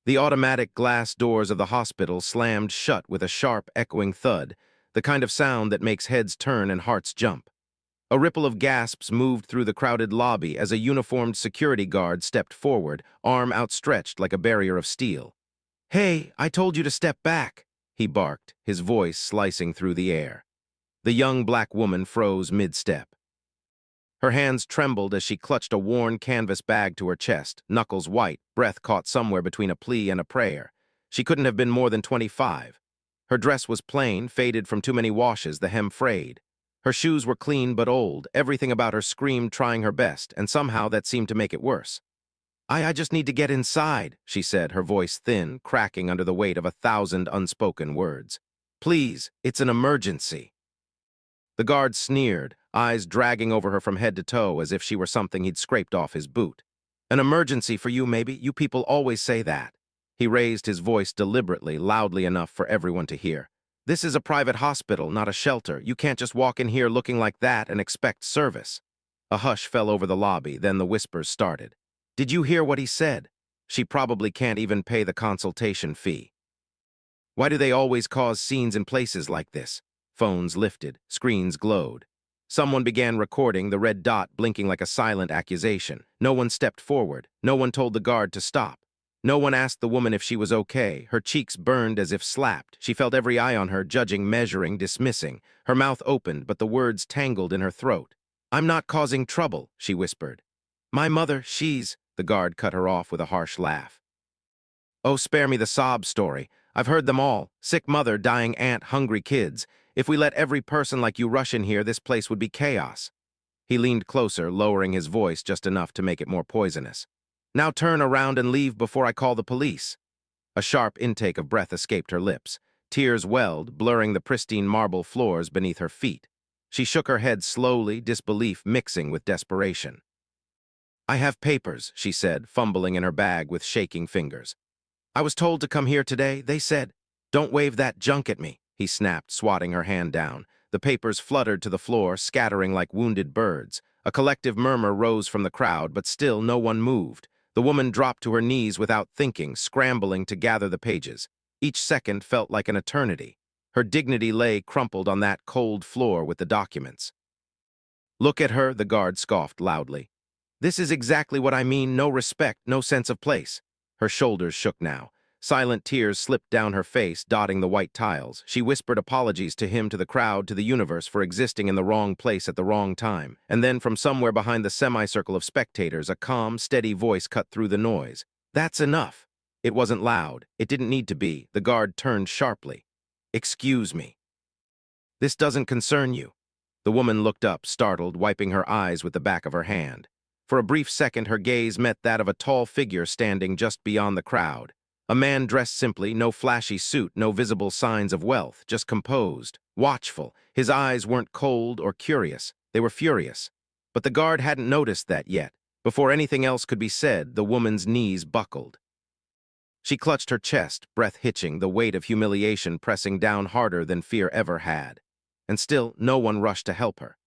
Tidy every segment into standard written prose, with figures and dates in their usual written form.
The automatic glass doors of the hospital slammed shut with a sharp, echoing thud, the kind of sound that makes heads turn and hearts jump. A ripple of gasps moved through the crowded lobby as a uniformed security guard stepped forward, arm outstretched like a barrier of steel. "Hey, I told you to step back," he barked, his voice slicing through the air. The young black woman froze mid-step. Her hands trembled as she clutched a worn canvas bag to her chest, knuckles white, breath caught somewhere between a plea and a prayer. She couldn't have been more than 25. Her dress was plain, faded from too many washes, the hem frayed. Her shoes were clean but old, everything about her screamed trying her best, and somehow that seemed to make it worse. I just need to get inside," she said, her voice thin, cracking under the weight of 1,000 unspoken words. "Please, it's an emergency." The guard sneered, eyes dragging over her from head to toe as if she were something he'd scraped off his boot. "An emergency for you, maybe? You people always say that." He raised his voice deliberately, loudly enough for everyone to hear. "This is a private hospital, not a shelter. You can't just walk in here looking like that and expect service." A hush fell over the lobby, then the whispers started. "Did you hear what he said? She probably can't even pay the consultation fee. Why do they always cause scenes in places like this?" Phones lifted, screens glowed. Someone began recording, the red dot blinking like a silent accusation. No one stepped forward. No one told the guard to stop. No one asked the woman if she was okay. Her cheeks burned as if slapped. She felt every eye on her, judging, measuring, dismissing. Her mouth opened, but the words tangled in her throat. "I'm not causing trouble," she whispered. "My mother, she's—" The guard cut her off with a harsh laugh. "Oh, spare me the sob story. I've heard them all. Sick mother, dying aunt, hungry kids. If we let every person like you rush in here, this place would be chaos." He leaned closer, lowering his voice just enough to make it more poisonous. "Now turn around and leave before I call the police." A sharp intake of breath escaped her lips. Tears welled, blurring the pristine marble floors beneath her feet. She shook her head slowly, disbelief mixing with desperation. "I have papers," she said, fumbling in her bag with shaking fingers. "I was told to come here today. They said—" "Don't wave that junk at me," he snapped, swatting her hand down. The papers fluttered to the floor, scattering like wounded birds. A collective murmur rose from the crowd, but still no one moved. The woman dropped to her knees without thinking, scrambling to gather the pages. Each second felt like an eternity. Her dignity lay crumpled on that cold floor with the documents. "Look at her," the guard scoffed loudly. "This is exactly what I mean, no respect, no sense of place." Her shoulders shook now. Silent tears slipped down her face, dotting the white tiles. She whispered apologies to him, to the crowd, to the universe for existing in the wrong place at the wrong time. And then from somewhere behind the semicircle of spectators, a calm, steady voice cut through the noise. "That's enough." It wasn't loud. It didn't need to be. The guard turned sharply. "Excuse me. This doesn't concern you." The woman looked up, startled, wiping her eyes with the back of her hand. For a brief second, her gaze met that of a tall figure standing just beyond the crowd. A man dressed simply, no flashy suit, no visible signs of wealth, just composed, watchful. His eyes weren't cold or curious, they were furious. But the guard hadn't noticed that yet. Before anything else could be said, the woman's knees buckled. She clutched her chest, breath hitching, the weight of humiliation pressing down harder than fear ever had. And still, no one rushed to help her.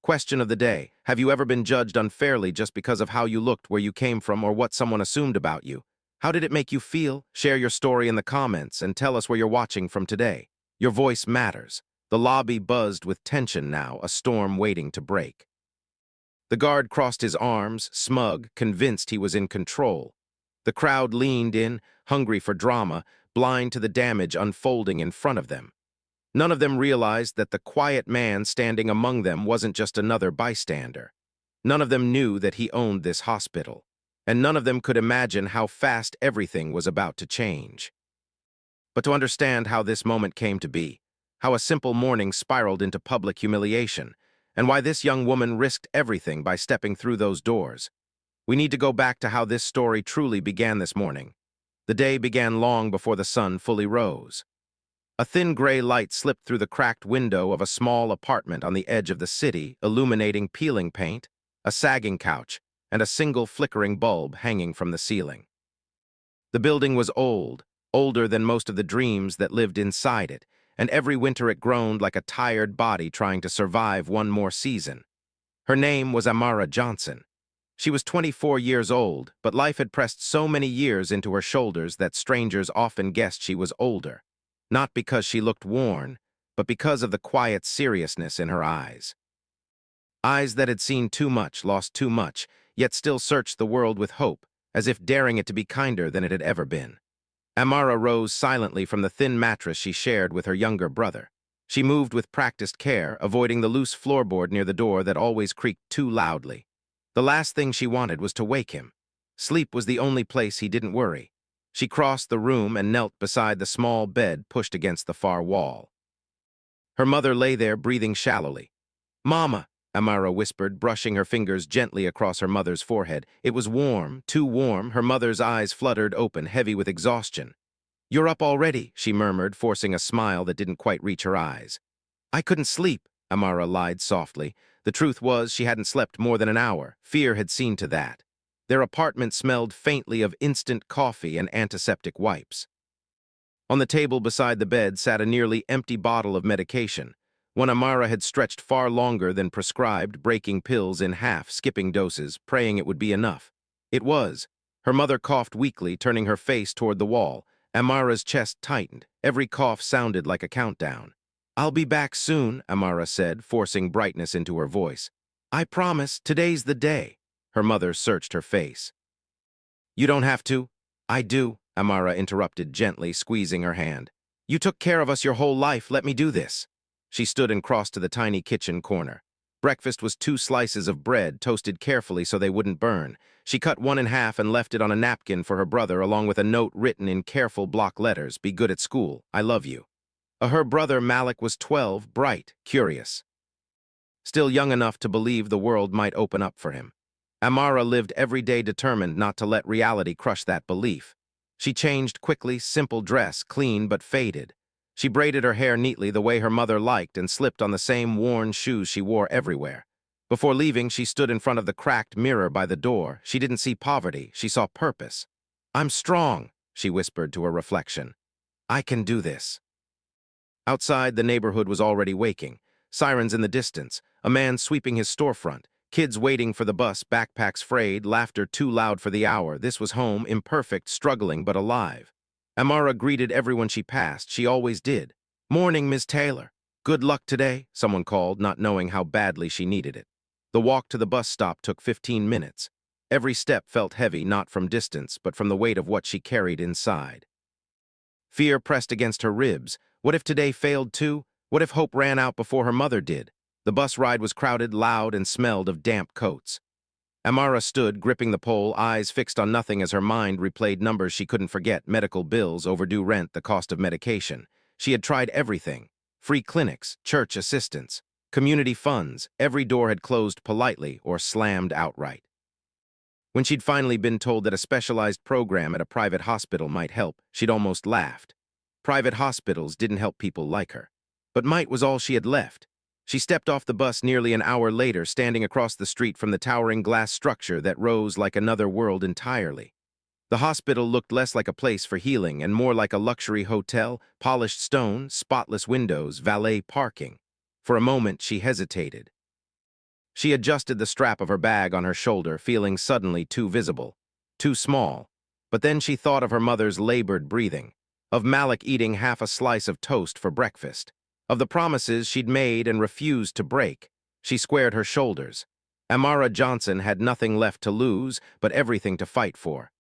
Question of the day: have you ever been judged unfairly just because of how you looked, where you came from, or what someone assumed about you? How did it make you feel? Share your story in the comments and tell us where you're watching from today. Your voice matters. The lobby buzzed with tension now, a storm waiting to break. The guard crossed his arms, smug, convinced he was in control. The crowd leaned in, hungry for drama, blind to the damage unfolding in front of them. None of them realized that the quiet man standing among them wasn't just another bystander. None of them knew that he owned this hospital. And none of them could imagine how fast everything was about to change. But to understand how this moment came to be, how a simple morning spiraled into public humiliation, and why this young woman risked everything by stepping through those doors, we need to go back to how this story truly began this morning. The day began long before the sun fully rose. A thin gray light slipped through the cracked window of a small apartment on the edge of the city, illuminating peeling paint, a sagging couch, and a single flickering bulb hanging from the ceiling. The building was old, older than most of the dreams that lived inside it, and every winter it groaned like a tired body trying to survive one more season. Her name was Amara Johnson. She was 24 years old, but life had pressed so many years into her shoulders that strangers often guessed she was older. Not because she looked worn, but because of the quiet seriousness in her eyes. Eyes that had seen too much, lost too much, yet still searched the world with hope, as if daring it to be kinder than it had ever been. Amara rose silently from the thin mattress she shared with her younger brother. She moved with practiced care, avoiding the loose floorboard near the door that always creaked too loudly. The last thing she wanted was to wake him. Sleep was the only place he didn't worry. She crossed the room and knelt beside the small bed pushed against the far wall. Her mother lay there, breathing shallowly. "Mama," Amara whispered, brushing her fingers gently across her mother's forehead. It was warm, too warm. Her mother's eyes fluttered open, heavy with exhaustion. "You're up already," she murmured, forcing a smile that didn't quite reach her eyes. "I couldn't sleep," Amara lied softly. The truth was she hadn't slept more than an hour. Fear had seen to that. Their apartment smelled faintly of instant coffee and antiseptic wipes. On the table beside the bed sat a nearly empty bottle of medication. One Amara had stretched far longer than prescribed, breaking pills in half, skipping doses, praying it would be enough. It was. Her mother coughed weakly, turning her face toward the wall. Amara's chest tightened. Every cough sounded like a countdown. "I'll be back soon," Amara said, forcing brightness into her voice. "I promise, today's the day." Her mother searched her face. "You don't have to." "I do," Amara interrupted gently, squeezing her hand. "You took care of us your whole life. Let me do this." She stood and crossed to the tiny kitchen corner. Breakfast was 2 slices of bread, toasted carefully so they wouldn't burn. She cut one in half and left it on a napkin for her brother, along with a note written in careful block letters. "Be good at school. I love you." Her brother Malik was 12, bright, curious. Still young enough to believe the world might open up for him. Amara lived every day determined not to let reality crush that belief. She changed quickly, simple dress, clean but faded. She braided her hair neatly the way her mother liked and slipped on the same worn shoes she wore everywhere. Before leaving, she stood in front of the cracked mirror by the door. She didn't see poverty, she saw purpose. "I'm strong," she whispered to her reflection. "I can do this." Outside, the neighborhood was already waking. Sirens in the distance, a man sweeping his storefront, kids waiting for the bus, backpacks frayed, laughter too loud for the hour. This was home, imperfect, struggling, but alive. Amara greeted everyone she passed. She always did. "Morning, Miss Taylor. Good luck today," someone called, not knowing how badly she needed it. The walk to the bus stop took 15 minutes. Every step felt heavy, not from distance, but from the weight of what she carried inside. Fear pressed against her ribs. What if today failed too? What if hope ran out before her mother did? The bus ride was crowded, loud, and smelled of damp coats. Amara stood, gripping the pole, eyes fixed on nothing as her mind replayed numbers she couldn't forget: medical bills, overdue rent, the cost of medication. She had tried everything. Free clinics, church assistance, community funds. Every door had closed politely or slammed outright. When she'd finally been told that a specialized program at a private hospital might help, she'd almost laughed. Private hospitals didn't help people like her. But might was all she had left. She stepped off the bus nearly an hour later, standing across the street from the towering glass structure that rose like another world entirely. The hospital looked less like a place for healing and more like a luxury hotel: polished stone, spotless windows, valet parking. For a moment, she hesitated. She adjusted the strap of her bag on her shoulder, feeling suddenly too visible, too small. But then she thought of her mother's labored breathing, of Malik eating half a slice of toast for breakfast, of the promises she'd made and refused to break. She squared her shoulders. Amara Johnson had nothing left to lose, but everything to fight for.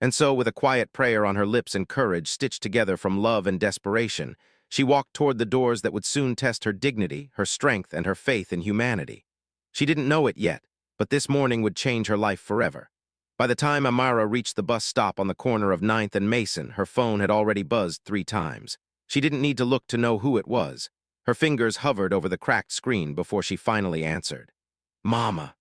And so, with a quiet prayer on her lips and courage stitched together from love and desperation, she walked toward the doors that would soon test her dignity, her strength, and her faith in humanity. She didn't know it yet, but this morning would change her life forever. By the time Amara reached the bus stop on the corner of 9th and Mason, her phone had already buzzed 3 times. She didn't need to look to know who it was. Her fingers hovered over the cracked screen before she finally answered. "Mama."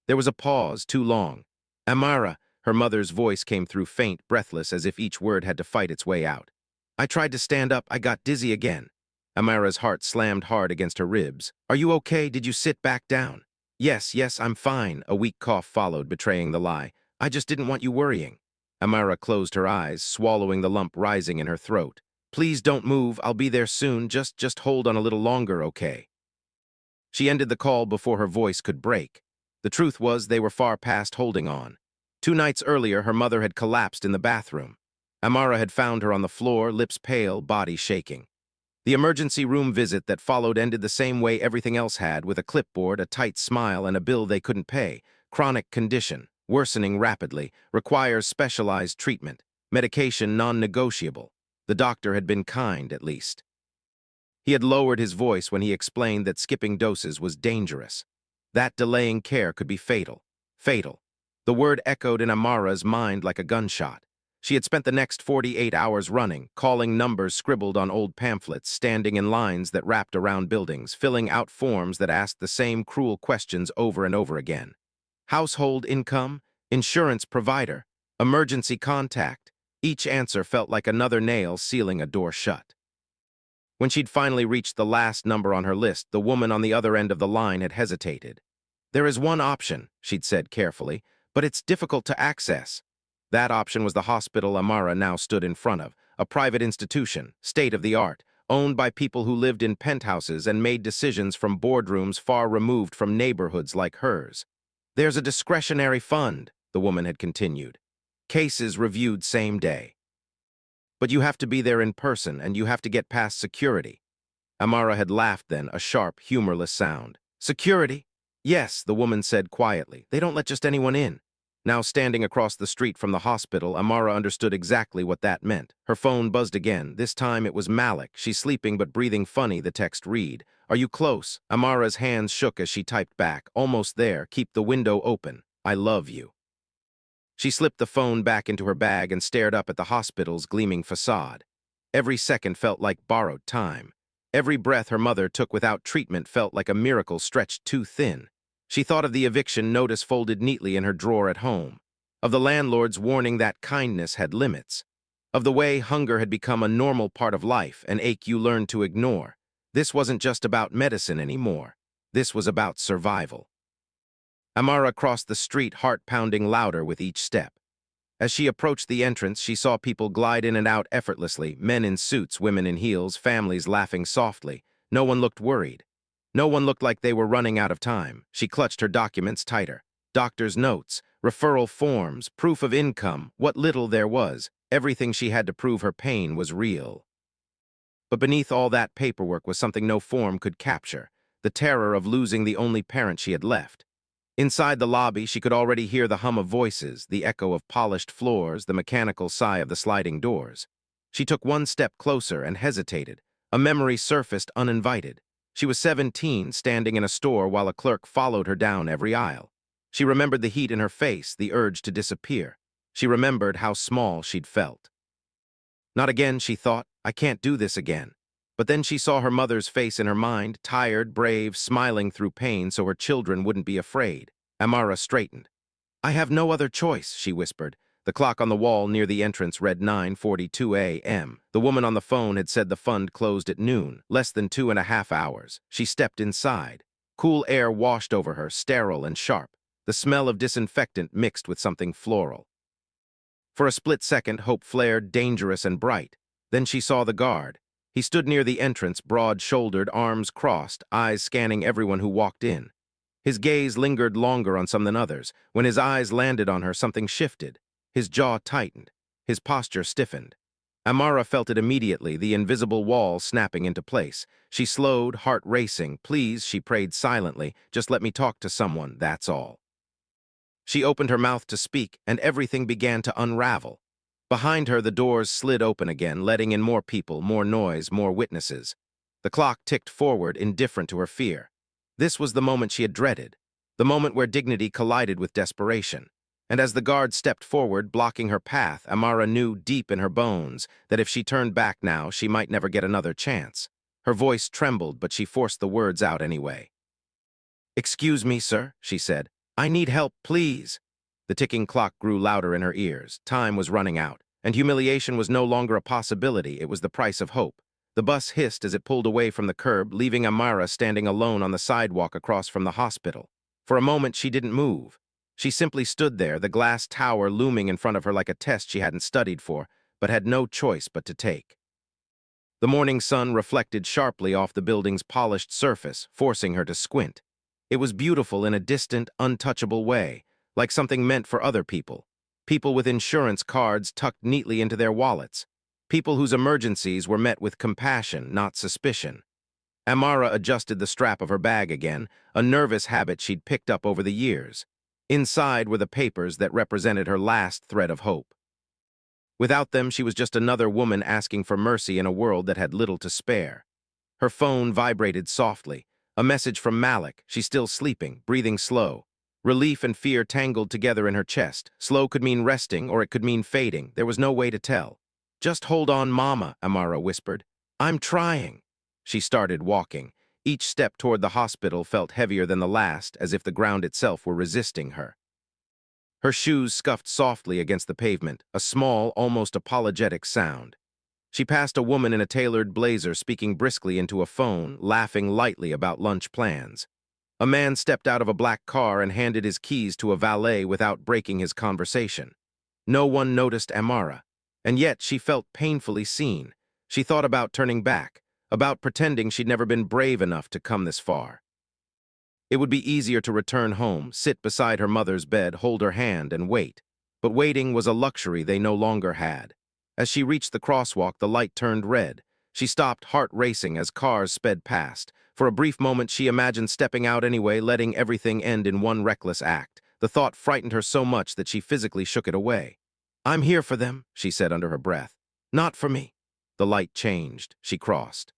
There was a pause, too long. "Amara," her mother's voice came through faint, breathless, as if each word had to fight its way out. "I tried to stand up. I got dizzy again." Amara's heart slammed hard against her ribs. "Are you okay? Did you sit back down?" Yes, I'm fine." A weak cough followed, betraying the lie. "I just didn't want you worrying." Amara closed her eyes, swallowing the lump rising in her throat. "Please don't move. I'll be there soon. Just hold on a little longer, okay?" She ended the call before her voice could break. The truth was they were far past holding on. 2 nights earlier, her mother had collapsed in the bathroom. Amara had found her on the floor, lips pale, body shaking. The emergency room visit that followed ended the same way everything else had, with a clipboard, a tight smile, and a bill they couldn't pay. Chronic condition, worsening rapidly, requires specialized treatment. Medication non-negotiable. The doctor had been kind, at least. He had lowered his voice when he explained that skipping doses was dangerous. That delaying care could be fatal. Fatal. The word echoed in Amara's mind like a gunshot. She had spent the next 48 hours running, calling numbers scribbled on old pamphlets, standing in lines that wrapped around buildings, filling out forms that asked the same cruel questions over and over again. Household income, insurance provider, emergency contact. Each answer felt like another nail sealing a door shut. When she'd finally reached the last number on her list, the woman on the other end of the line had hesitated. "There is one option," she'd said carefully, "but it's difficult to access." That option was the hospital Amara now stood in front of, a private institution, state-of-the-art, owned by people who lived in penthouses and made decisions from boardrooms far removed from neighborhoods like hers. "There's a discretionary fund," the woman had continued. "Cases reviewed same day. But you have to be there in person, and you have to get past security." Amara had laughed then, a sharp, humorless sound. "Security?" "Yes," the woman said quietly. "They don't let just anyone in." Now standing across the street from the hospital, Amara understood exactly what that meant. Her phone buzzed again. This time it was Malik. "She's sleeping but breathing funny," the text read. "Are you close?" Amara's hands shook as she typed back. "Almost there. Keep the window open. I love you." She slipped the phone back into her bag and stared up at the hospital's gleaming facade. Every second felt like borrowed time. Every breath her mother took without treatment felt like a miracle stretched too thin. She thought of the eviction notice folded neatly in her drawer at home, of the landlord's warning that kindness had limits, of the way hunger had become a normal part of life, an ache you learned to ignore. This wasn't just about medicine anymore. This was about survival. Amara crossed the street, heart pounding louder with each step. As she approached the entrance, she saw people glide in and out effortlessly, men in suits, women in heels, families laughing softly. No one looked worried. No one looked like they were running out of time. She clutched her documents tighter. Doctor's notes, referral forms, proof of income, what little there was. Everything she had to prove her pain was real. But beneath all that paperwork was something no form could capture, the terror of losing the only parent she had left. Inside the lobby, she could already hear the hum of voices, the echo of polished floors, the mechanical sigh of the sliding doors. She took one step closer and hesitated. A memory surfaced uninvited. She was 17, standing in a store while a clerk followed her down every aisle. She remembered the heat in her face, the urge to disappear. She remembered how small she'd felt. Not again, she thought. I can't do this again. But then she saw her mother's face in her mind, tired, brave, smiling through pain so her children wouldn't be afraid. Amara straightened. "I have no other choice," she whispered. The clock on the wall near the entrance read 9:42 a.m. The woman on the phone had said the fund closed at noon, less than 2.5 hours. She stepped inside. Cool air washed over her, sterile and sharp. The smell of disinfectant mixed with something floral. For a split second, hope flared, dangerous and bright. Then she saw the guard. He stood near the entrance, broad-shouldered, arms crossed, eyes scanning everyone who walked in. His gaze lingered longer on some than others. When his eyes landed on her, something shifted. His jaw tightened. His posture stiffened. Amara felt it immediately, the invisible wall snapping into place. She slowed, heart racing. "Please," she prayed silently, "just let me talk to someone, that's all." She opened her mouth to speak, and everything began to unravel. Behind her, the doors slid open again, letting in more people, more noise, more witnesses. The clock ticked forward, indifferent to her fear. This was the moment she had dreaded, the moment where dignity collided with desperation. And as the guard stepped forward, blocking her path, Amara knew deep in her bones that if she turned back now, she might never get another chance. Her voice trembled, but she forced the words out anyway. "Excuse me, sir," she said. "I need help, please." The ticking clock grew louder in her ears. Time was running out, and humiliation was no longer a possibility. It was the price of hope. The bus hissed as it pulled away from the curb, leaving Amara standing alone on the sidewalk across from the hospital. For a moment, she didn't move. She simply stood there, the glass tower looming in front of her like a test she hadn't studied for, but had no choice but to take. The morning sun reflected sharply off the building's polished surface, forcing her to squint. It was beautiful in a distant, untouchable way, like something meant for other people. People with insurance cards tucked neatly into their wallets. People whose emergencies were met with compassion, not suspicion. Amara adjusted the strap of her bag again, a nervous habit she'd picked up over the years. Inside were the papers that represented her last thread of hope. Without them, she was just another woman asking for mercy in a world that had little to spare. Her phone vibrated softly. A message from Malik. She's still sleeping, breathing slow. Relief and fear tangled together in her chest. Slow could mean resting, or it could mean fading. There was no way to tell. "Just hold on, Mama," Amara whispered. "I'm trying." She started walking. Each step toward the hospital felt heavier than the last, as if the ground itself were resisting her. Her shoes scuffed softly against the pavement, a small, almost apologetic sound. She passed a woman in a tailored blazer speaking briskly into a phone, laughing lightly about lunch plans. A man stepped out of a black car and handed his keys to a valet without breaking his conversation. No one noticed Amara, and yet she felt painfully seen. She thought about turning back, about pretending she'd never been brave enough to come this far. It would be easier to return home, sit beside her mother's bed, hold her hand, and wait. But waiting was a luxury they no longer had. As she reached the crosswalk, the light turned red. She stopped, heart racing, as cars sped past. For a brief moment, she imagined stepping out anyway, letting everything end in one reckless act. The thought frightened her so much that she physically shook it away. "I'm here for them," she said under her breath. "Not for me." The light changed. She crossed.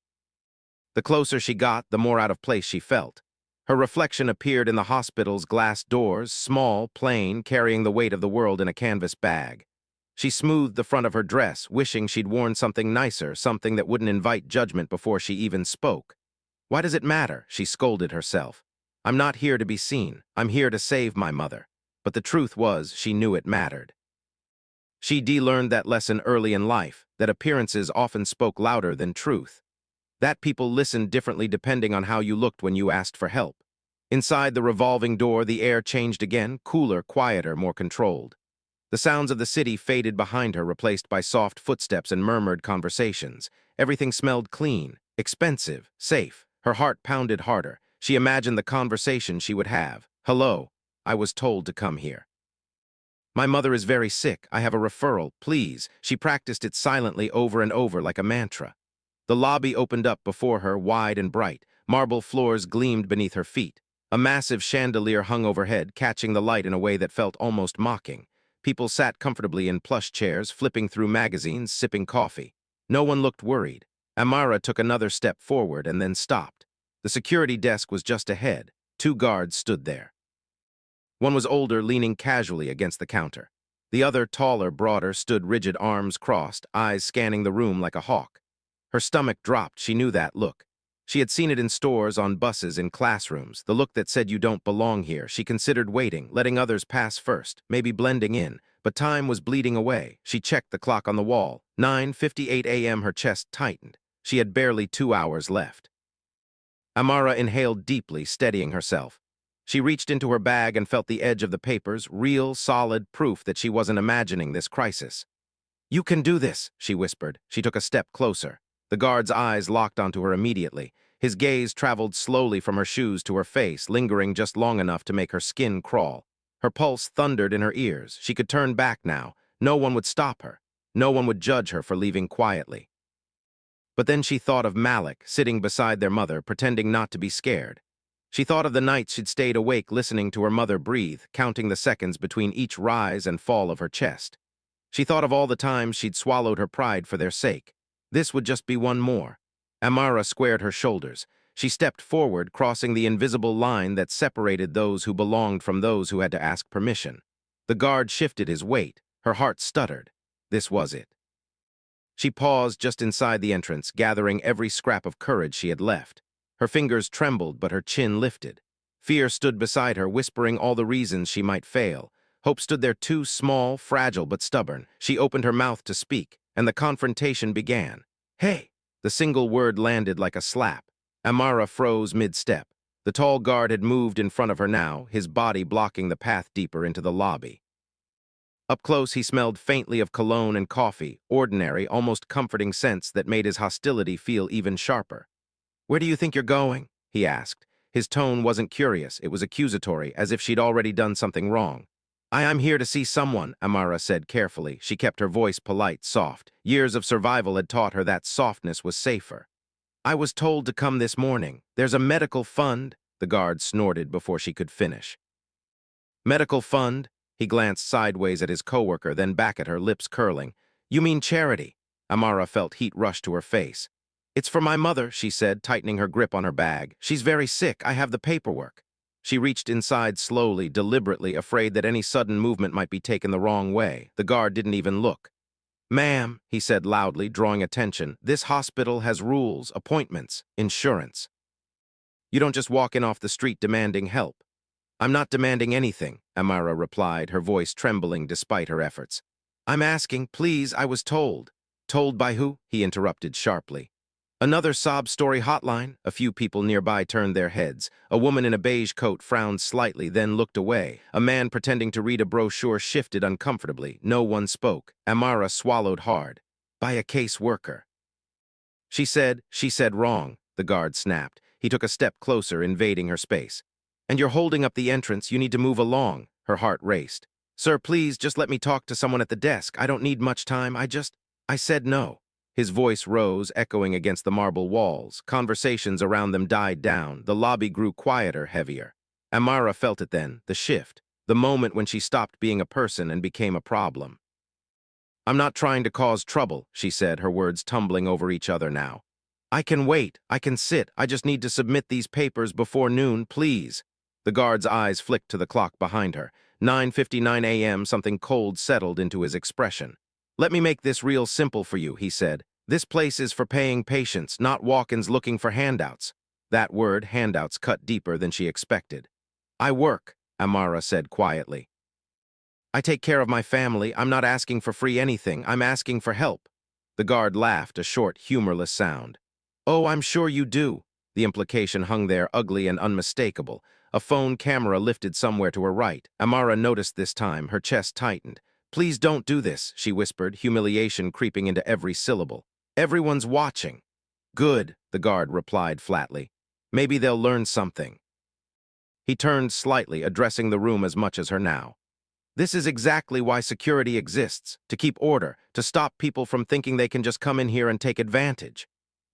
The closer she got, the more out of place she felt. Her reflection appeared in the hospital's glass doors, small, plain, carrying the weight of the world in a canvas bag. She smoothed the front of her dress, wishing she'd worn something nicer, something that wouldn't invite judgment before she even spoke. "Why does it matter?" she scolded herself. "I'm not here to be seen. I'm here to save my mother." But the truth was, she knew it mattered. She de-learned that lesson early in life, that appearances often spoke louder than truth. That people listened differently depending on how you looked when you asked for help. Inside the revolving door, the air changed again, cooler, quieter, more controlled. The sounds of the city faded behind her, replaced by soft footsteps and murmured conversations. Everything smelled clean, expensive, safe. Her heart pounded harder. She imagined the conversation she would have. "Hello, I was told to come here. My mother is very sick. I have a referral, please." She practiced it silently over and over like a mantra. The lobby opened up before her, wide and bright. Marble floors gleamed beneath her feet. A massive chandelier hung overhead, catching the light in a way that felt almost mocking. People sat comfortably in plush chairs, flipping through magazines, sipping coffee. No one looked worried. Amara took another step forward and then stopped. The security desk was just ahead. 2 guards stood there. One was older, leaning casually against the counter. The other, taller, broader, stood rigid, arms crossed, eyes scanning the room like a hawk. Her stomach dropped. She knew that look. She had seen it in stores, on buses, in classrooms, the look that said you don't belong here. She considered waiting, letting others pass first, maybe blending in, but time was bleeding away. She checked the clock on the wall. 9:58 a.m. Her chest tightened. She had barely 2 hours left. Amara inhaled deeply, steadying herself. She reached into her bag and felt the edge of the papers, real, solid proof that she wasn't imagining this crisis. "You can do this," she whispered. She took a step closer. The guard's eyes locked onto her immediately. His gaze traveled slowly from her shoes to her face, lingering just long enough to make her skin crawl. Her pulse thundered in her ears. She could turn back now. No one would stop her. No one would judge her for leaving quietly. But then she thought of Malik, sitting beside their mother, pretending not to be scared. She thought of the nights she'd stayed awake listening to her mother breathe, counting the seconds between each rise and fall of her chest. She thought of all the times she'd swallowed her pride for their sake. This would just be one more. Amara squared her shoulders. She stepped forward, crossing the invisible line that separated those who belonged from those who had to ask permission. The guard shifted his weight. Her heart stuttered. This was it. She paused just inside the entrance, gathering every scrap of courage she had left. Her fingers trembled, but her chin lifted. Fear stood beside her, whispering all the reasons she might fail. Hope stood there too, small, fragile, but stubborn. She opened her mouth to speak, and the confrontation began. "Hey!" The single word landed like a slap. Amara froze mid-step. The tall guard had moved in front of her now, his body blocking the path deeper into the lobby. Up close, he smelled faintly of cologne and coffee, ordinary, almost comforting scents that made his hostility feel even sharper. "Where do you think you're going?" he asked. His tone wasn't curious, it was accusatory, as if she'd already done something wrong. I'm here to see someone, Amara said carefully. She kept her voice polite, soft. Years of survival had taught her that softness was safer. I was told to come this morning. There's a medical fund, the guard snorted before she could finish. Medical fund? He glanced sideways at his coworker, then back at her, lips curling. You mean charity? Amara felt heat rush to her face. It's for my mother, she said, tightening her grip on her bag. She's very sick. I have the paperwork. She reached inside slowly, deliberately, afraid that any sudden movement might be taken the wrong way. The guard didn't even look. Ma'am, he said loudly, drawing attention, this hospital has rules, appointments, insurance. You don't just walk in off the street demanding help. I'm not demanding anything, Amara replied, her voice trembling despite her efforts. I'm asking, please, I was told. Told by who? He interrupted sharply. Another sob story hotline. A few people nearby turned their heads. A woman in a beige coat frowned slightly, then looked away. A man pretending to read a brochure shifted uncomfortably. No one spoke. Amara swallowed hard. By a case worker. She said wrong, the guard snapped. He took a step closer, invading her space. And you're holding up the entrance, you need to move along. Her heart raced. Sir, please, just let me talk to someone at the desk. I don't need much time, I said no. His voice rose, echoing against the marble walls. Conversations around them died down. The lobby grew quieter, heavier. Amara felt it then, the shift, the moment when she stopped being a person and became a problem. I'm not trying to cause trouble, she said, her words tumbling over each other now. I can wait, I can sit, I just need to submit these papers before noon, please. The guard's eyes flicked to the clock behind her. 9:59 a.m., something cold settled into his expression. Let me make this real simple for you, he said. This place is for paying patients, not walk-ins looking for handouts. That word, handouts, cut deeper than she expected. I work, Amara said quietly. I take care of my family. I'm not asking for free anything. I'm asking for help. The guard laughed, a short, humorless sound. Oh, I'm sure you do. The implication hung there, ugly and unmistakable. A phone camera lifted somewhere to her right. Amara noticed this time, her chest tightened. Please don't do this, she whispered, humiliation creeping into every syllable. Everyone's watching. Good, the guard replied flatly. Maybe they'll learn something. He turned slightly, addressing the room as much as her now. This is exactly why security exists, to keep order, to stop people from thinking they can just come in here and take advantage.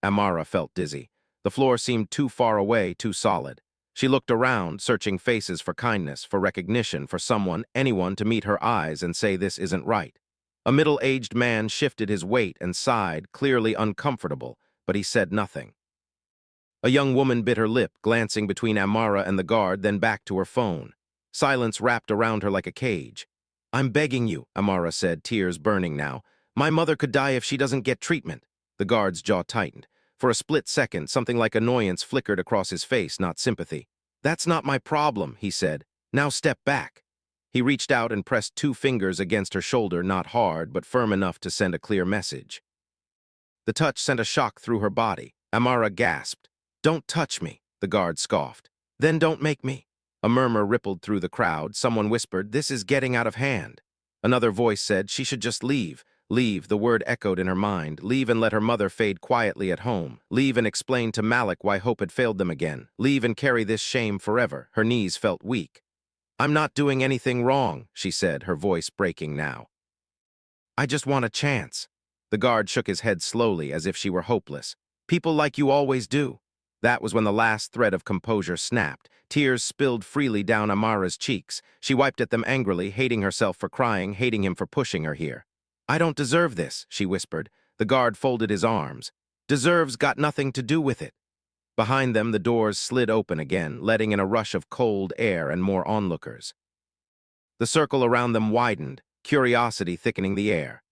Amara felt dizzy. The floor seemed too far away, too solid. She looked around, searching faces for kindness, for recognition, for someone, anyone to meet her eyes and say this isn't right. A middle-aged man shifted his weight and sighed, clearly uncomfortable, but he said nothing. A young woman bit her lip, glancing between Amara and the guard, then back to her phone. Silence wrapped around her like a cage. I'm begging you, Amara said, tears burning now. My mother could die if she doesn't get treatment. The guard's jaw tightened. For a split second, something like annoyance flickered across his face, not sympathy. That's not my problem, he said. Now step back. He reached out and pressed 2 fingers against her shoulder, not hard, but firm enough to send a clear message. The touch sent a shock through her body. Amara gasped. Don't touch me, the guard scoffed. Then don't make me. A murmur rippled through the crowd. Someone whispered, this is getting out of hand. Another voice said she should just leave. Leave, the word echoed in her mind. Leave and let her mother fade quietly at home. Leave and explain to Malik why hope had failed them again. Leave and carry this shame forever. Her knees felt weak. I'm not doing anything wrong, she said, her voice breaking now. I just want a chance. The guard shook his head slowly, as if she were hopeless. People like you always do. That was when the last thread of composure snapped. Tears spilled freely down Amara's cheeks. She wiped at them angrily, hating herself for crying, hating him for pushing her here. I don't deserve this, she whispered. The guard folded his arms. Deserves got nothing to do with it. Behind them, the doors slid open again, letting in a rush of cold air and more onlookers. The circle around them widened, curiosity thickening the air.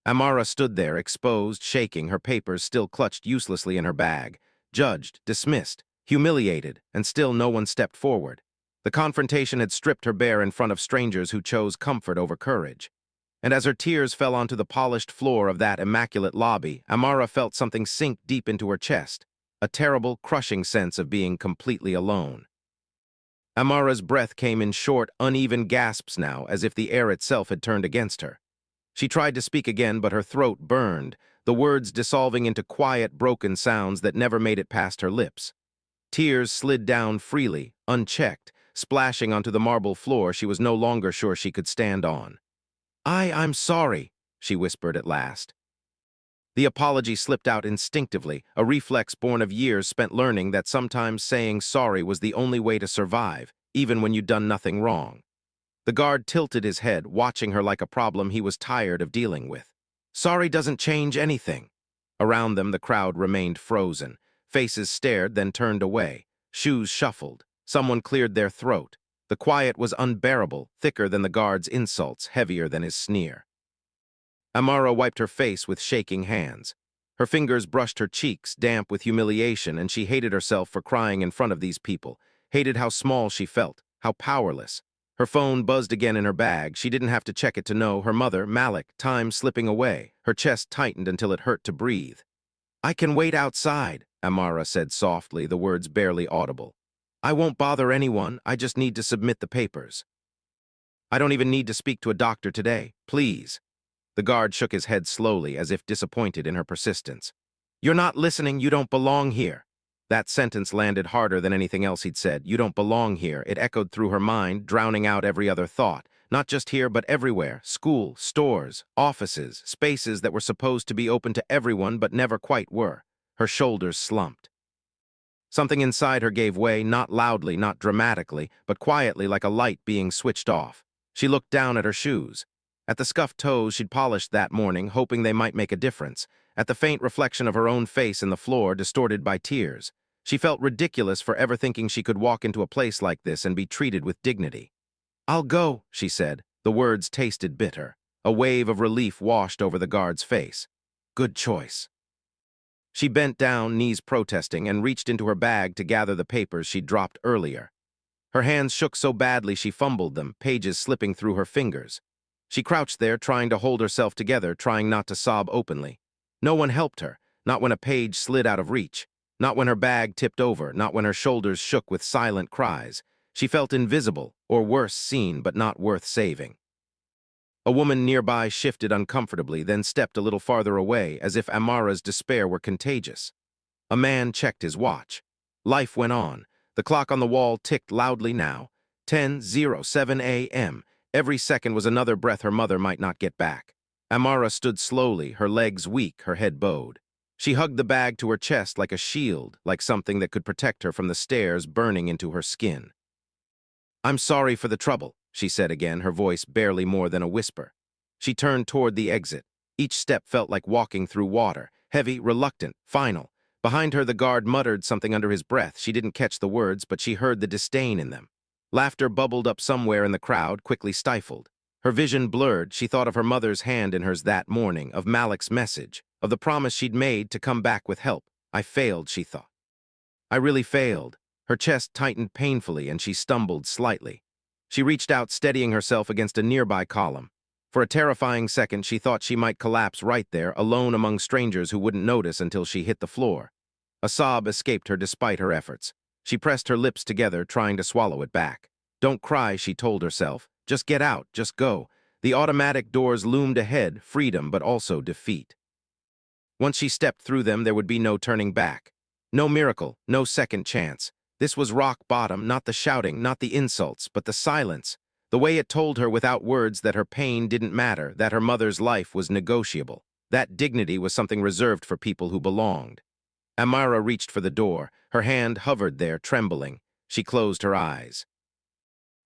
Amara stood there, exposed, shaking, her papers still clutched uselessly in her bag. Judged, dismissed, humiliated, and still no one stepped forward. The confrontation had stripped her bare in front of strangers who chose comfort over courage. And as her tears fell onto the polished floor of that immaculate lobby, Amara felt something sink deep into her chest, a terrible, crushing sense of being completely alone. Amara's breath came in short, uneven gasps now, as if the air itself had turned against her. She tried to speak again, but her throat burned, the words dissolving into quiet, broken sounds that never made it past her lips. Tears slid down freely, unchecked, splashing onto the marble floor she was no longer sure she could stand on. I'm sorry," she whispered at last. The apology slipped out instinctively, a reflex born of years spent learning that sometimes saying sorry was the only way to survive, even when you'd done nothing wrong. The guard tilted his head, watching her like a problem he was tired of dealing with. Sorry doesn't change anything. Around them, the crowd remained frozen. Faces stared, then turned away. Shoes shuffled. Someone cleared their throat. The quiet was unbearable, thicker than the guard's insults, heavier than his sneer. Amara wiped her face with shaking hands. Her fingers brushed her cheeks, damp with humiliation, and she hated herself for crying in front of these people, hated how small she felt, how powerless. Her phone buzzed again in her bag. She didn't have to check it to know her mother, Malik, time slipping away. Her chest tightened until it hurt to breathe. "I can wait outside," Amara said softly, the words barely audible. "I won't bother anyone. I just need to submit the papers. I don't even need to speak to a doctor today. Please." The guard shook his head slowly, as if disappointed in her persistence. "You're not listening. You don't belong here." That sentence landed harder than anything else he'd said. "You don't belong here." It echoed through her mind, drowning out every other thought. Not just here, but everywhere. School, stores, offices, spaces that were supposed to be open to everyone but never quite were. Her shoulders slumped. Something inside her gave way, not loudly, not dramatically, but quietly, like a light being switched off. She looked down at her shoes. At the scuffed toes she'd polished that morning, hoping they might make a difference. At the faint reflection of her own face in the floor, distorted by tears. She felt ridiculous for ever thinking she could walk into a place like this and be treated with dignity. "I'll go," she said. The words tasted bitter. A wave of relief washed over the guard's face. "Good choice." She bent down, knees protesting, and reached into her bag to gather the papers she'd dropped earlier. Her hands shook so badly she fumbled them, pages slipping through her fingers. She crouched there, trying to hold herself together, trying not to sob openly. No one helped her, not when a page slid out of reach. Not when her bag tipped over, not when her shoulders shook with silent cries. She felt invisible, or worse, seen but not worth saving. A woman nearby shifted uncomfortably, then stepped a little farther away, as if Amara's despair were contagious. A man checked his watch. Life went on. The clock on the wall ticked loudly now. 10:07 a.m. Every second was another breath her mother might not get back. Amara stood slowly, her legs weak, her head bowed. She hugged the bag to her chest like a shield, like something that could protect her from the stares burning into her skin. "I'm sorry for the trouble," she said again, her voice barely more than a whisper. She turned toward the exit. Each step felt like walking through water, heavy, reluctant, final. Behind her, the guard muttered something under his breath. She didn't catch the words, but she heard the disdain in them. Laughter bubbled up somewhere in the crowd, quickly stifled. Her vision blurred. She thought of her mother's hand in hers that morning, of Malik's message, of the promise she'd made to come back with help. "I failed," she thought. "I really failed." Her chest tightened painfully and she stumbled slightly. She reached out, steadying herself against a nearby column. For a terrifying second, she thought she might collapse right there, alone among strangers who wouldn't notice until she hit the floor. A sob escaped her despite her efforts. She pressed her lips together, trying to swallow it back. "Don't cry," she told herself. "Just get out, just go." The automatic doors loomed ahead, freedom but also defeat. Once she stepped through them, there would be no turning back. No miracle, no second chance. This was rock bottom, not the shouting, not the insults, but the silence. The way it told her without words that her pain didn't matter, that her mother's life was negotiable. That dignity was something reserved for people who belonged. Amara reached for the door. Her hand hovered there, trembling. She closed her eyes.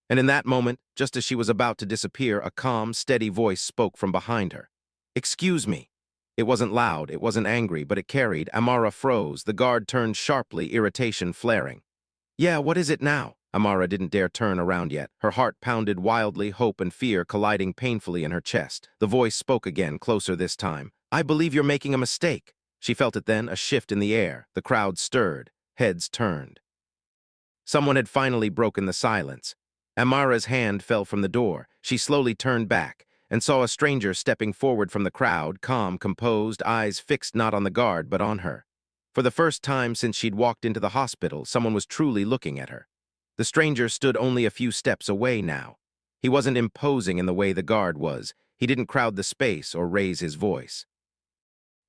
And in that moment, just as she was about to disappear, a calm, steady voice spoke from behind her. "Excuse me." It wasn't loud, it wasn't angry, but it carried. Amara froze. The guard turned sharply, irritation flaring. "Yeah, what is it now?" Amara didn't dare turn around yet. Her heart pounded wildly, hope and fear colliding painfully in her chest. The voice spoke again, closer this time. "I believe you're making a mistake." She felt it then, a shift in the air. The crowd stirred. Heads turned. Someone had finally broken the silence. Amara's hand fell from the door. She slowly turned back and saw a stranger stepping forward from the crowd, calm, composed, eyes fixed not on the guard but on her. For the first time since she'd walked into the hospital, someone was truly looking at her. The stranger stood only a few steps away now. He wasn't imposing in the way the guard was. He didn't crowd the space or raise his voice.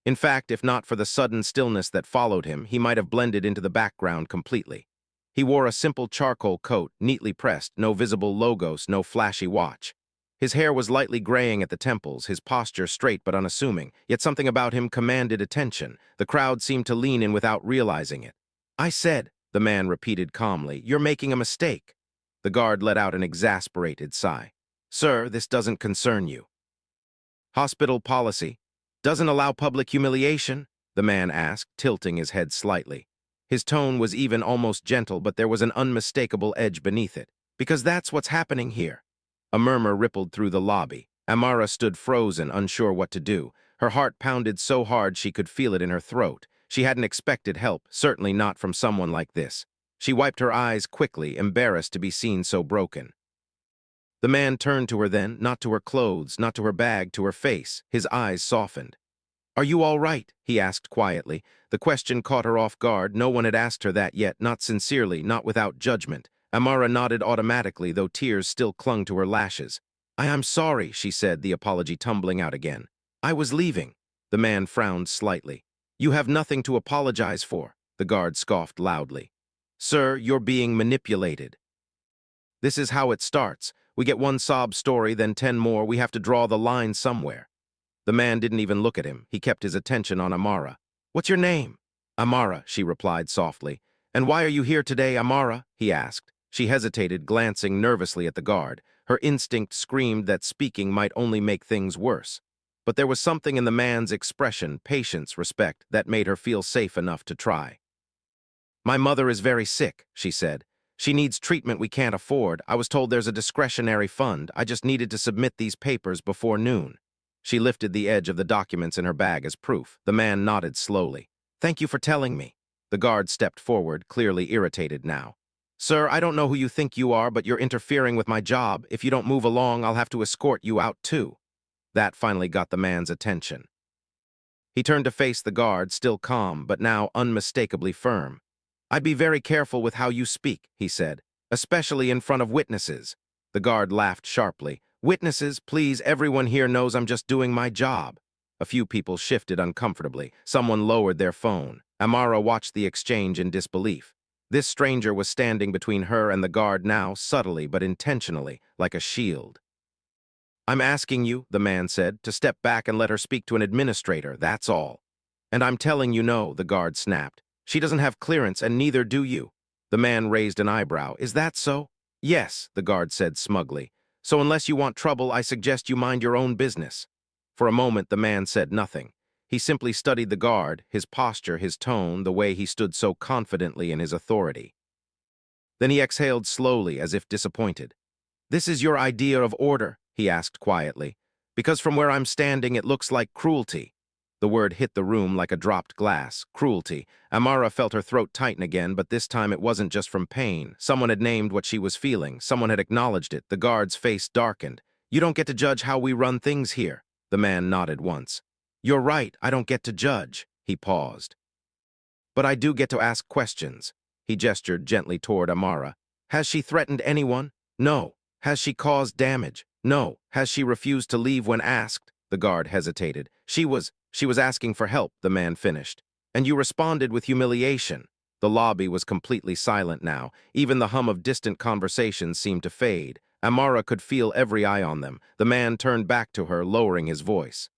In fact, if not for the sudden stillness that followed him, he might have blended into the background completely. He wore a simple charcoal coat, neatly pressed, no visible logos, no flashy watch. His hair was lightly graying at the temples, his posture straight but unassuming, yet something about him commanded attention. The crowd seemed to lean in without realizing it. "I said," the man repeated calmly, "you're making a mistake." The guard let out an exasperated sigh. "Sir, this doesn't concern you." "Hospital policy doesn't allow public humiliation?" the man asked, tilting his head slightly. His tone was even almost gentle, but there was an unmistakable edge beneath it. "Because that's what's happening here." A murmur rippled through the lobby. Amara stood frozen, unsure what to do. Her heart pounded so hard she could feel it in her throat. She hadn't expected help, certainly not from someone like this. She wiped her eyes quickly, embarrassed to be seen so broken. The man turned to her then, not to her clothes, not to her bag, to her face. His eyes softened. "Are you all right?" he asked quietly. The question caught her off guard. No one had asked her that yet, not sincerely, not without judgment. Amara nodded automatically, though tears still clung to her lashes. I'm sorry," she said, the apology tumbling out again. "I was leaving." The man frowned slightly. "You have nothing to apologize for," the guard scoffed loudly. "Sir, you're being manipulated. This is how it starts. We get one sob story, then 10 more. We have to draw the line somewhere." The man didn't even look at him. He kept his attention on Amara. "What's your name?" "Amara," she replied softly. "And why are you here today, Amara?" he asked. She hesitated, glancing nervously at the guard. Her instinct screamed that speaking might only make things worse. But there was something in the man's expression, patience, respect, that made her feel safe enough to try. "My mother is very sick," she said. "She needs treatment we can't afford. I was told there's a discretionary fund. I just needed to submit these papers before noon." She lifted the edge of the documents in her bag as proof. The man nodded slowly. "Thank you for telling me." The guard stepped forward, clearly irritated now. "Sir, I don't know who you think you are, but you're interfering with my job. If you don't move along, I'll have to escort you out too." That finally got the man's attention. He turned to face the guard, still calm, but now unmistakably firm. "I'd be very careful with how you speak," he said, "especially in front of witnesses." The guard laughed sharply. "Witnesses, please, everyone here knows I'm just doing my job." A few people shifted uncomfortably. Someone lowered their phone. Amara watched the exchange in disbelief. This stranger was standing between her and the guard now, subtly but intentionally, like a shield. "I'm asking you," the man said, "to step back and let her speak to an administrator, that's all." "And I'm telling you no," the guard snapped. "She doesn't have clearance, and neither do you." The man raised an eyebrow. "Is that so?" "Yes," the guard said smugly. "So unless you want trouble, I suggest you mind your own business." For a moment, the man said nothing. He simply studied the guard, his posture, his tone, the way he stood so confidently in his authority. Then he exhaled slowly, as if disappointed. "This is your idea of order?" he asked quietly. "Because from where I'm standing, it looks like cruelty." The word hit the room like a dropped glass. Cruelty. Amara felt her throat tighten again, but this time it wasn't just from pain. Someone had named what she was feeling. Someone had acknowledged it. The guard's face darkened. "You don't get to judge how we run things here." The man nodded once. "You're right, I don't get to judge." He paused. "But I do get to ask questions." He gestured gently toward Amara. "Has she threatened anyone?" "No." "Has she caused damage?" "No." "Has she refused to leave when asked?" The guard hesitated. She was asking for help," the man finished. "And you responded with humiliation." The lobby was completely silent now. Even the hum of distant conversations seemed to fade. Amara could feel every eye on them. The man turned back to her, lowering his voice.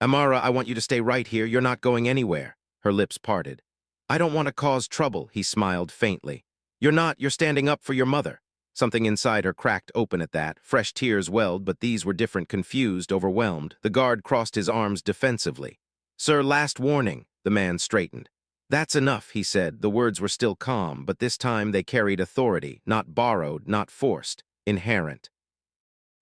"Amara, I want you to stay right here. You're not going anywhere." Her lips parted. "I don't want to cause trouble," he smiled faintly. You're standing up for your mother." Something inside her cracked open at that. Fresh tears welled, but these were different, confused, overwhelmed. The guard crossed his arms defensively. "Sir, last warning." The man straightened. "That's enough," he said. The words were still calm, but this time they carried authority, not borrowed, not forced, inherent.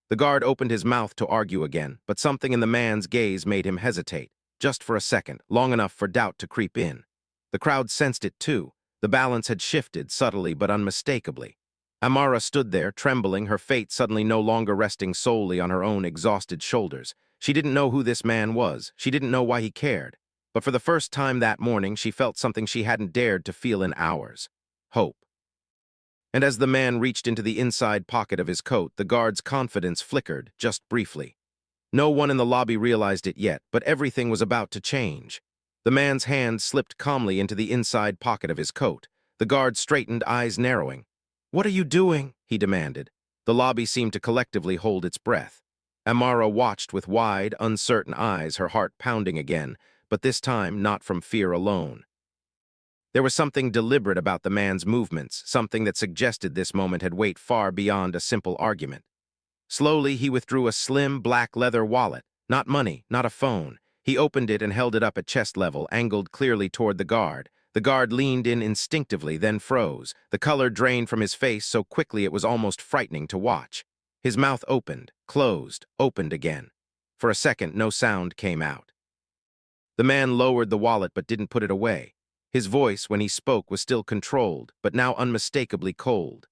The guard opened his mouth to argue again, but something in the man's gaze made him hesitate, just for a second, long enough for doubt to creep in. The crowd sensed it too. The balance had shifted, subtly but unmistakably. Amara stood there, trembling, her fate suddenly no longer resting solely on her own exhausted shoulders. She didn't know who this man was. She didn't know why he cared. But for the first time that morning, she felt something she hadn't dared to feel in hours. Hope. And as the man reached into the inside pocket of his coat, the guard's confidence flickered, just briefly. No one in the lobby realized it yet, but everything was about to change. The man's hand slipped calmly into the inside pocket of his coat. The guard straightened, eyes narrowing. "What are you doing?" he demanded. The lobby seemed to collectively hold its breath. Amara watched with wide, uncertain eyes, her heart pounding again, but this time not from fear alone. There was something deliberate about the man's movements, something that suggested this moment had weight far beyond a simple argument. Slowly, he withdrew a slim, black leather wallet. Not money, not a phone. He opened it and held it up at chest level, angled clearly toward the guard. The guard leaned in instinctively, then froze. The color drained from his face so quickly it was almost frightening to watch. His mouth opened, closed, opened again. For a second, no sound came out. The man lowered the wallet but didn't put it away. His voice, when he spoke, was still controlled, but now unmistakably cold.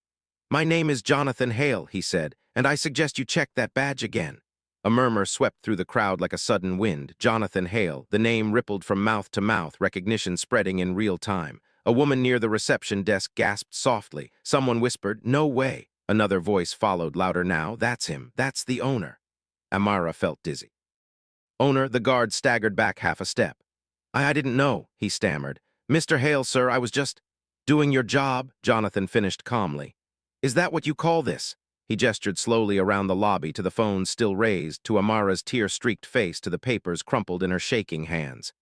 "My name is Jonathan Hale," he said, "and I suggest you check that badge again." A murmur swept through the crowd like a sudden wind. Jonathan Hale, the name rippled from mouth to mouth, recognition spreading in real time. A woman near the reception desk gasped softly. Someone whispered, "No way." Another voice followed, louder now, "That's him. That's the owner." Amara felt dizzy. "Owner," the guard staggered back half a step. I didn't know," he stammered. "Mr. Hale, sir, I was just doing your job," Jonathan finished calmly. "Is that what you call this?" He gestured slowly around the lobby to the phone still raised, to Amara's tear-streaked face, to the papers crumpled in her shaking hands.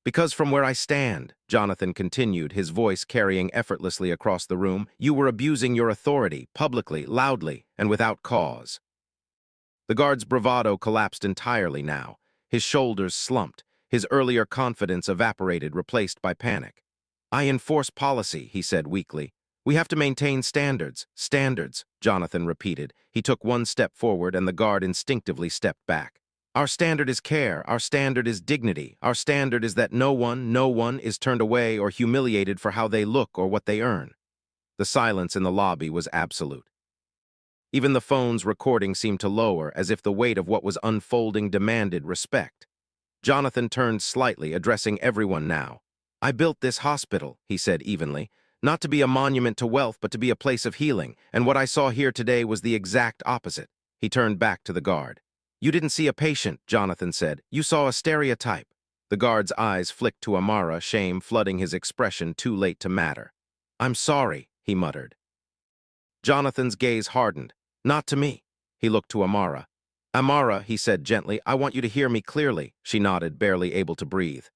"Because from where I stand," Jonathan continued, his voice carrying effortlessly across the room, "you were abusing your authority, publicly, loudly, and without cause." The guard's bravado collapsed entirely now. His shoulders slumped. His earlier confidence evaporated, replaced by panic. "I enforce policy," he said weakly. "We have to maintain standards." "Standards," Jonathan repeated. He took one step forward, and the guard instinctively stepped back. "Our standard is care. Our standard is dignity. Our standard is that no one is turned away or humiliated for how they look or what they earn." The silence in the lobby was absolute. Even the phone's recording seemed to lower, as if the weight of what was unfolding demanded respect. Jonathan turned slightly, addressing everyone now. "I built this hospital," he said evenly, "not to be a monument to wealth, but to be a place of healing, and what I saw here today was the exact opposite." He turned back to the guard. "You didn't see a patient," Jonathan said. "You saw a stereotype." The guard's eyes flicked to Amara, shame flooding his expression, too late to matter. "I'm sorry," he muttered. Jonathan's gaze hardened. "Not to me." He looked to Amara. "Amara," he said gently, "I want you to hear me clearly." She nodded, barely able to breathe.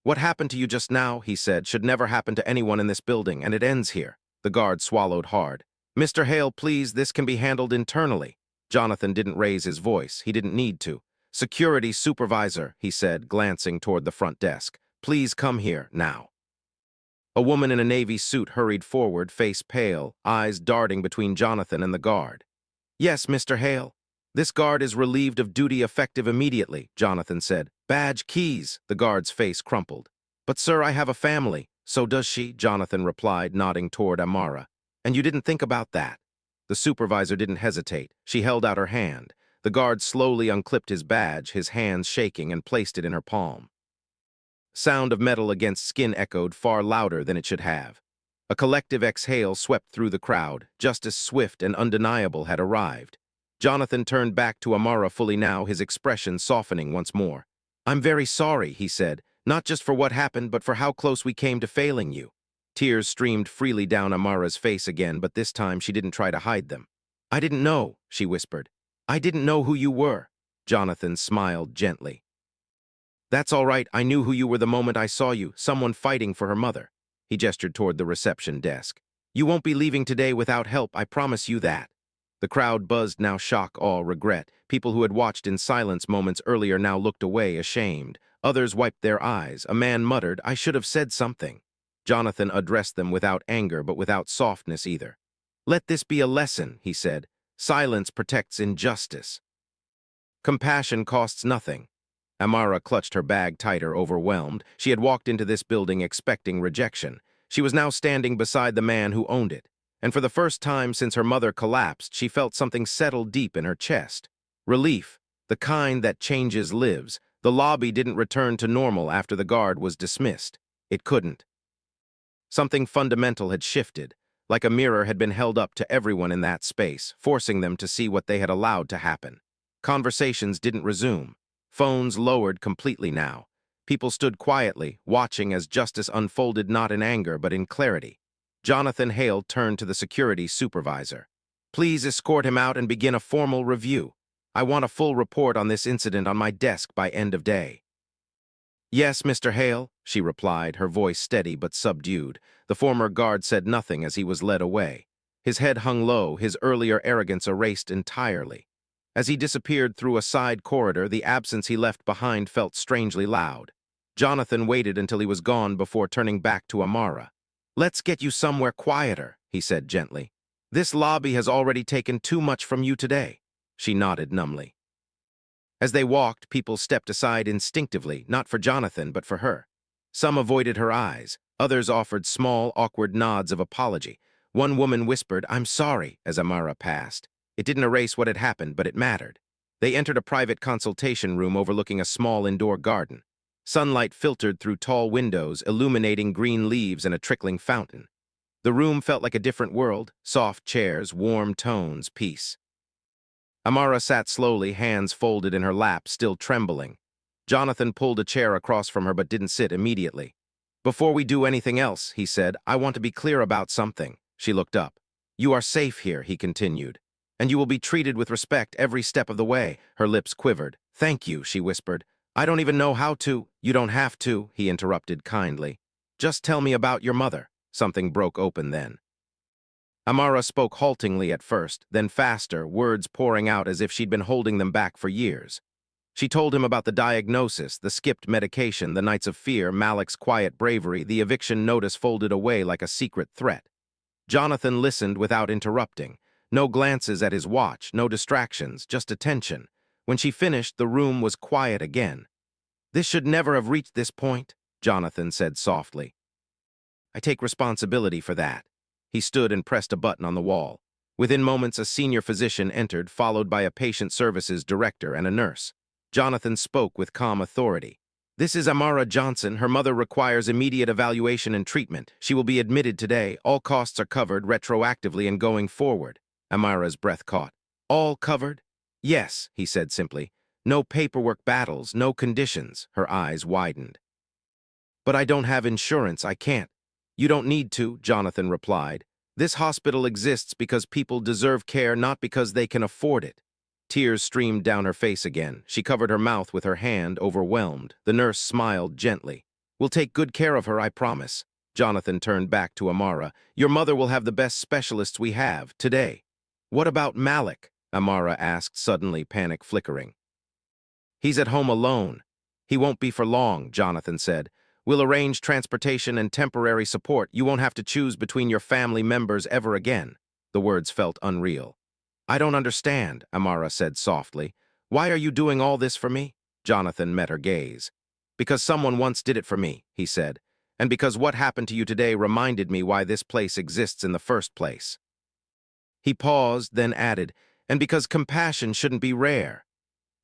"What happened to you just now," he said, "should never happen to anyone in this building, and it ends here." The guard swallowed hard. "Mr. Hale, please, this can be handled internally." Jonathan didn't raise his voice. He didn't need to. "Security supervisor," he said, glancing toward the front desk. "Please come here, now." A woman in a navy suit hurried forward, face pale, eyes darting between Jonathan and the guard. "Yes, Mr. Hale. This guard is relieved of duty effective immediately," Jonathan said. "Badge, keys." The guard's face crumpled. "But sir, I have a family." "So does she," Jonathan replied, nodding toward Amara. "And you didn't think about that." The supervisor didn't hesitate. She held out her hand. The guard slowly unclipped his badge, his hands shaking, and placed it in her palm. Sound of metal against skin echoed far louder than it should have. A collective exhale swept through the crowd. Justice swift and undeniable had arrived. Jonathan turned back to Amara fully now, his expression softening once more. "I'm very sorry," he said, "not just for what happened, but for how close we came to failing you." Tears streamed freely down Amara's face again, but this time she didn't try to hide them. "I didn't know," she whispered. "I didn't know who you were." Jonathan smiled gently. "That's all right. I knew who you were the moment I saw you, someone fighting for her mother." He gestured toward the reception desk. "You won't be leaving today without help, I promise you that." The crowd buzzed now, shock, awe, regret. People who had watched in silence moments earlier now looked away, ashamed. Others wiped their eyes. A man muttered, "I should have said something." Jonathan addressed them without anger, but without softness either. "Let this be a lesson," he said. "Silence protects injustice. Compassion costs nothing." Amara clutched her bag tighter, overwhelmed. She had walked into this building expecting rejection. She was now standing beside the man who owned it. And for the first time since her mother collapsed, she felt something settle deep in her chest. Relief, the kind that changes lives. The lobby didn't return to normal after the guard was dismissed. It couldn't. Something fundamental had shifted, like a mirror had been held up to everyone in that space, forcing them to see what they had allowed to happen. Conversations didn't resume. Phones lowered completely now. People stood quietly, watching as justice unfolded not in anger but in clarity. Jonathan Hale turned to the security supervisor. "Please escort him out and begin a formal review. I want a full report on this incident on my desk by end of day." "Yes, Mr. Hale," she replied, her voice steady but subdued. The former guard said nothing as he was led away. His head hung low, his earlier arrogance erased entirely. As he disappeared through a side corridor, the absence he left behind felt strangely loud. Jonathan waited until he was gone before turning back to Amara. "Let's get you somewhere quieter," he said gently. "This lobby has already taken too much from you today." She nodded numbly. As they walked, people stepped aside instinctively, not for Jonathan, but for her. Some avoided her eyes. Others offered small, awkward nods of apology. One woman whispered, "I'm sorry," as Amara passed. It didn't erase what had happened, but it mattered. They entered a private consultation room overlooking a small indoor garden. Sunlight filtered through tall windows, illuminating green leaves and a trickling fountain. The room felt like a different world: soft chairs, warm tones, peace. Amara sat slowly, hands folded in her lap, still trembling. Jonathan pulled a chair across from her but didn't sit immediately. "Before we do anything else," he said, "I want to be clear about something." She looked up. "You are safe here," he continued, "and you will be treated with respect every step of the way." Her lips quivered. "Thank you," she whispered. "I don't even know how to—" "You don't have to," he interrupted kindly. "Just tell me about your mother." Something broke open then. Amara spoke haltingly at first, then faster, words pouring out as if she'd been holding them back for years. She told him about the diagnosis, the skipped medication, the nights of fear, Malik's quiet bravery, the eviction notice folded away like a secret threat. Jonathan listened without interrupting. No glances at his watch, no distractions, just attention. When she finished, the room was quiet again. "This should never have reached this point," Jonathan said softly. "I take responsibility for that." He stood and pressed a button on the wall. Within moments, a senior physician entered, followed by a patient services director and a nurse. Jonathan spoke with calm authority. "This is Amara Johnson. Her mother requires immediate evaluation and treatment. She will be admitted today. All costs are covered retroactively and going forward." Amara's breath caught. "All covered?" "Yes," he said simply. "No paperwork battles, no conditions." Her eyes widened. "But I don't have insurance. I can't." "You don't need to," Jonathan replied. "This hospital exists because people deserve care, not because they can afford it." Tears streamed down her face again. She covered her mouth with her hand, overwhelmed. The nurse smiled gently. "We'll take good care of her, I promise." Jonathan turned back to Amara. "Your mother will have the best specialists we have, today." "What about Malik?" Amara asked, suddenly, panic flickering. "He's at home alone." "He won't be for long," Jonathan said. "We'll arrange transportation and temporary support. You won't have to choose between your family members ever again." The words felt unreal. "I don't understand," Amara said softly. "Why are you doing all this for me?" Jonathan met her gaze. "Because someone once did it for me," he said. "And because what happened to you today reminded me why this place exists in the first place." He paused, then added, "And because compassion shouldn't be rare."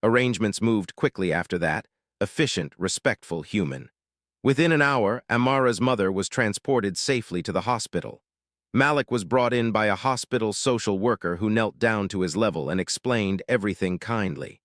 Arrangements moved quickly after that, efficient, respectful, human. Within an hour, Amara's mother was transported safely to the hospital. Malik was brought in by a hospital social worker who knelt down to his level and explained everything kindly.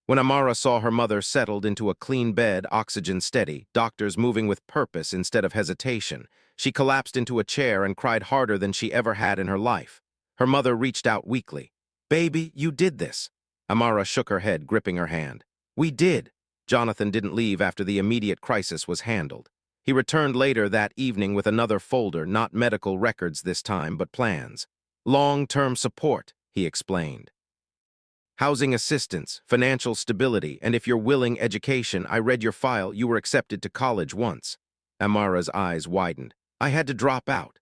When Amara saw her mother settled into a clean bed, oxygen steady, doctors moving with purpose instead of hesitation, she collapsed into a chair and cried harder than she ever had in her life. Her mother reached out weakly. "Baby, you did this." Amara shook her head, gripping her hand. "We did." Jonathan didn't leave after the immediate crisis was handled. He returned later that evening with another folder, not medical records this time, but plans. "Long-term support," he explained. "Housing assistance, financial stability, and if you're willing, education. I read your file. You were accepted to college once." Amara's eyes widened. "I had to drop out."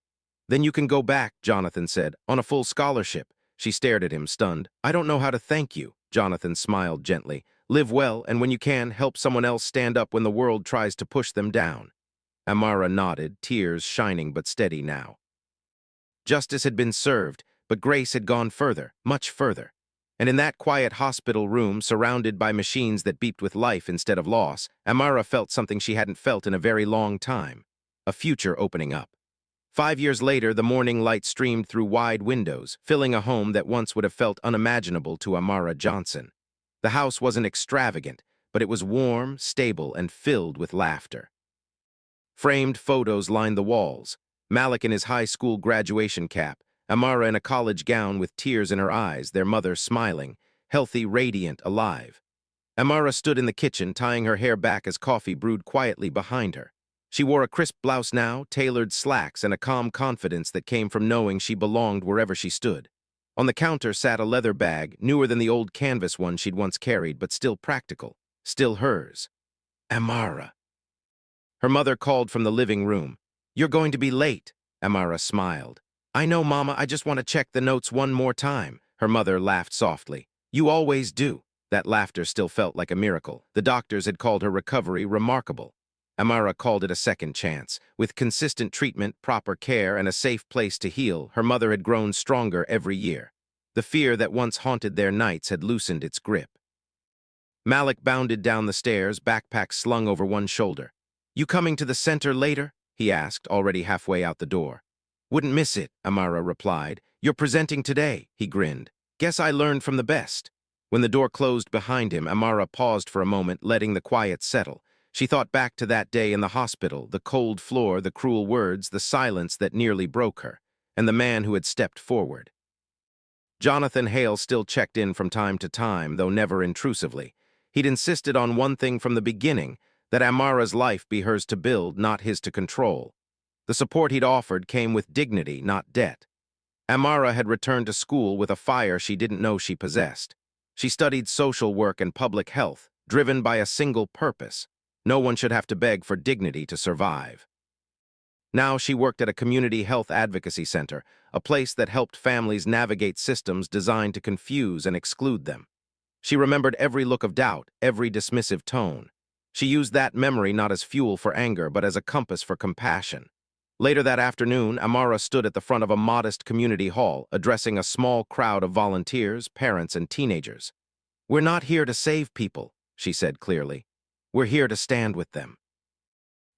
"Then you can go back," Jonathan said, "on a full scholarship." She stared at him, stunned. "I don't know how to thank you." Jonathan smiled gently. "Live well, and when you can, help someone else stand up when the world tries to push them down." Amara nodded, tears shining but steady now. Justice had been served, but grace had gone further, much further. And in that quiet hospital room, surrounded by machines that beeped with life instead of loss, Amara felt something she hadn't felt in a very long time. A future opening up. 5 years later, the morning light streamed through wide windows, filling a home that once would have felt unimaginable to Amara Johnson. The house wasn't extravagant, but it was warm, stable, and filled with laughter. Framed photos lined the walls. Malik in his high school graduation cap, Amara in a college gown with tears in her eyes, their mother smiling, healthy, radiant, alive. Amara stood in the kitchen, tying her hair back as coffee brewed quietly behind her. She wore a crisp blouse now, tailored slacks, and a calm confidence that came from knowing she belonged wherever she stood. On the counter sat a leather bag, newer than the old canvas one she'd once carried, but still practical, still hers. Amara. Her mother called from the living room. "You're going to be late," Amara smiled. "I know, Mama, I just want to check the notes one more time." Her mother laughed softly. "You always do." That laughter still felt like a miracle. The doctors had called her recovery remarkable. Amara called it a second chance. With consistent treatment, proper care, and a safe place to heal, her mother had grown stronger every year. The fear that once haunted their nights had loosened its grip. Malik bounded down the stairs, backpack slung over one shoulder. "You coming to the center later?" he asked, already halfway out the door. "Wouldn't miss it," Amara replied. "You're presenting today," he grinned. "Guess I learned from the best." When the door closed behind him, Amara paused for a moment, letting the quiet settle. She thought back to that day in the hospital, the cold floor, the cruel words, the silence that nearly broke her, and the man who had stepped forward. Jonathan Hale still checked in from time to time, though never intrusively. He'd insisted on one thing from the beginning, that Amara's life be hers to build, not his to control. The support he'd offered came with dignity, not debt. Amara had returned to school with a fire she didn't know she possessed. She studied social work and public health, driven by a single purpose. No one should have to beg for dignity to survive. Now she worked at a community health advocacy center, a place that helped families navigate systems designed to confuse and exclude them. She remembered every look of doubt, every dismissive tone. She used that memory not as fuel for anger, but as a compass for compassion. Later that afternoon, Amara stood at the front of a modest community hall, addressing a small crowd of volunteers, parents, and teenagers. "We're not here to save people," she said clearly. "We're here to stand with them.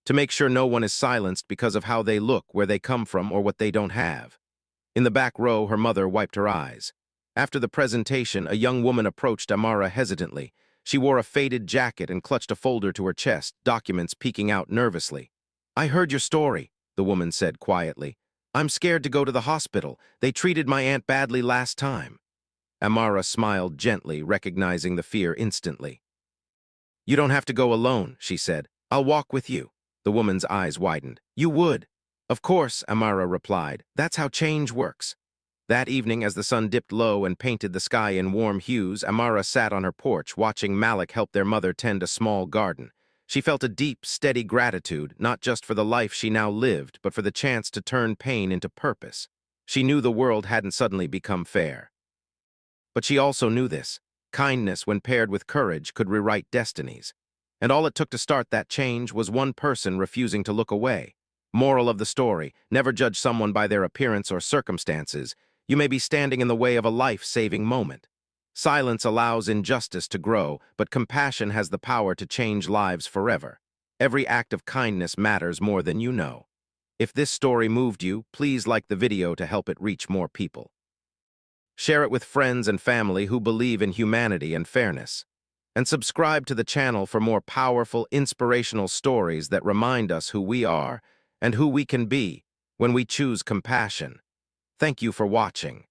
To make sure no one is silenced because of how they look, where they come from, or what they don't have." In the back row, her mother wiped her eyes. After the presentation, a young woman approached Amara hesitantly. She wore a faded jacket and clutched a folder to her chest, documents peeking out nervously. "I heard your story," the woman said quietly. "I'm scared to go to the hospital. They treated my aunt badly last time." Amara smiled gently, recognizing the fear instantly. "You don't have to go alone," she said. "I'll walk with you." The woman's eyes widened. "You would?" "Of course," Amara replied. "That's how change works." That evening, as the sun dipped low and painted the sky in warm hues, Amara sat on her porch, watching Malik help their mother tend a small garden. She felt a deep, steady gratitude, not just for the life she now lived, but for the chance to turn pain into purpose. She knew the world hadn't suddenly become fair. But she also knew this. Kindness, when paired with courage, could rewrite destinies. And all it took to start that change was one person refusing to look away. Moral of the story: never judge someone by their appearance or circumstances. You may be standing in the way of a life-saving moment. Silence allows injustice to grow, but compassion has the power to change lives forever. Every act of kindness matters more than you know. If this story moved you, please like the video to help it reach more people. Share it with friends and family who believe in humanity and fairness. And subscribe to the channel for more powerful, inspirational stories that remind us who we are and who we can be when we choose compassion. Thank you for watching.